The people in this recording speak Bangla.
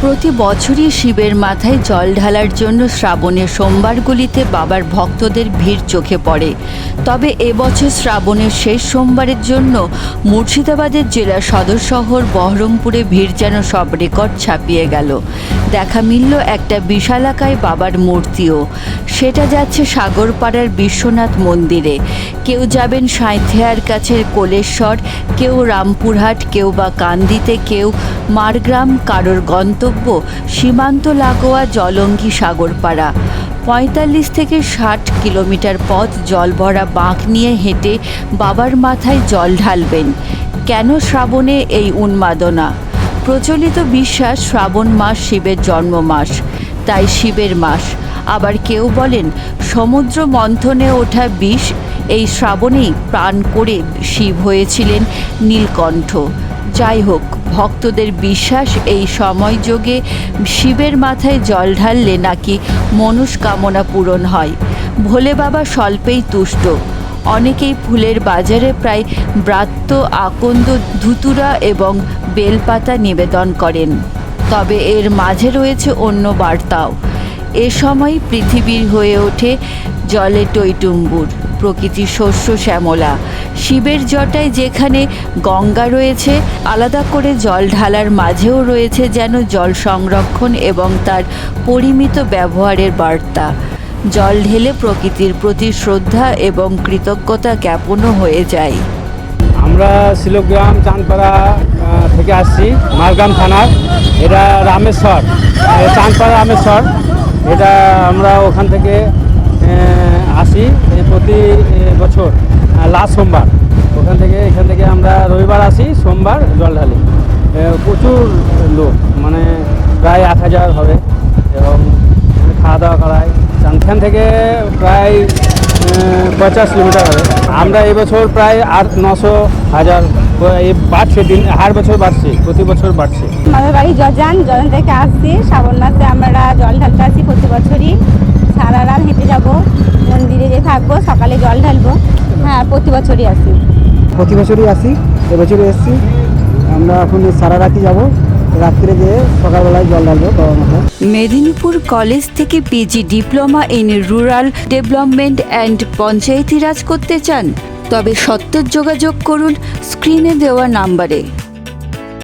প্রতি বছরই শিবের মাথায় জল ঢালার জন্য শ্রাবণের সোমবারগুলিতে বাবার ভক্তদের ভিড় চোখে পড়ে। তবে এবছর শ্রাবণের শেষ সোমবারের জন্য মুর্শিদাবাদের জেলা সদর শহর বহরমপুরে ভিড় যেন সব রেকর্ড ছাপিয়ে গেল। দেখা মিলল একটা বিশালাকায় বাবার মূর্তিও। সেটা যাচ্ছে সাগরপাড়ার বিশ্বনাথ মন্দিরে, কেউ যাবেন সাঁইথিয়ার কাছের কোলেশ্বর, কেউ রামপুরহাট, কেউ বা কান্দিতে, কেউ মারগ্রাম, কারোর গন্তব্য সীমান্ত লাগোয়া জলঙ্গি সাগরপাড়া। ৪৫ থেকে ৬০ কিলোমিটার পথ জলভরা বাঁক নিয়ে হেঁটে বাবার মাথায় জল ঢালবেন। কেন শ্রাবণে এই উন্মাদনা? প্রচলিত বিশ্বাস শ্রাবণ মাস শিবের জন্ম মাস, তাই শিবের মাস। আবার কেউ বলেন সমুদ্র মন্থনে ওঠা বিষ এই শ্রাবণেই প্রাণ করে শিব হয়েছিলেন নীলকণ্ঠ। যাই হোক, ভক্তদের বিশ্বাস এই সময়যোগে শিবের মাথায় জল ঢাললে নাকি মনস্কামনা পূরণ হয়। ভোলে বাবা স্বল্পেই তুষ্ট। অনেকেই ফুলের বাজারে প্রায় ব্রাত্য, আকন্দ, ধুতুরা এবং বেলপাতা নিবেদন করেন। তবে এর মাঝে রয়েছে অন্য বার্তাও। এ সময় পৃথিবীর হয়ে ওঠে জলে টইটুম্বুর, প্রকৃতি শস্য শ্যামলা। শিবের জটায় যেখানে গঙ্গা রয়েছে, আলাদা করে জল ঢালার মাঝেও রয়েছে যেন জল সংরক্ষণ এবং তার পরিমিত ব্যবহারের বার্তা। জল ঢেলে প্রকৃতির প্রতি শ্রদ্ধা এবং কৃতজ্ঞতা জ্ঞাপনও হয়ে যায়। আমরা শিলগ্রাম চাঁদপাড়া থেকে আসছি, মারগ্রাম থানার। এটা রামেশ্বর, চাঁদপাড়া রামেশ্বর। এটা আমরা ওখান থেকে আসি প্রতি বছর লাস্ট সোমবার। এখান থেকে আমরা রবিবার আসি, সোমবার জল ঢালি। প্রচুর লোক, মানে প্রায় ১,০০০ হবে, এবং খাওয়া দাওয়া করায়। এখান থেকে প্রায় ৫০ কিলোমিটার হবে। আমরা এবছর প্রায় ৮-৯০০ বাড়ছে, দিন হার বছর বাড়ছে, প্রতি বছর বাড়ছে। আমাদের বাড়ি জজান থেকে আসছি। শ্রাবণ মাসে আমরা জল ঢালতে আসি প্রতি বছরই। সারা রাত হেঁটে যাবো, মন্দিরে যে থাকবো, সকালে জল ঢালবো। হ্যাঁ, প্রতি বছরই আসি। এবছরই এসেছি। আমরা এখন সারা রাতই যাবো, রাত্রে যেয়ে সকালবেলায় জল ঢালবো বাবার মাথায়। মেদিনীপুর কলেজ থেকে PG diploma in rural development and Panchayati Raj করতে চান? তবে সত্ত্বর যোগাযোগ করুন স্ক্রিনে দেওয়া নাম্বারে।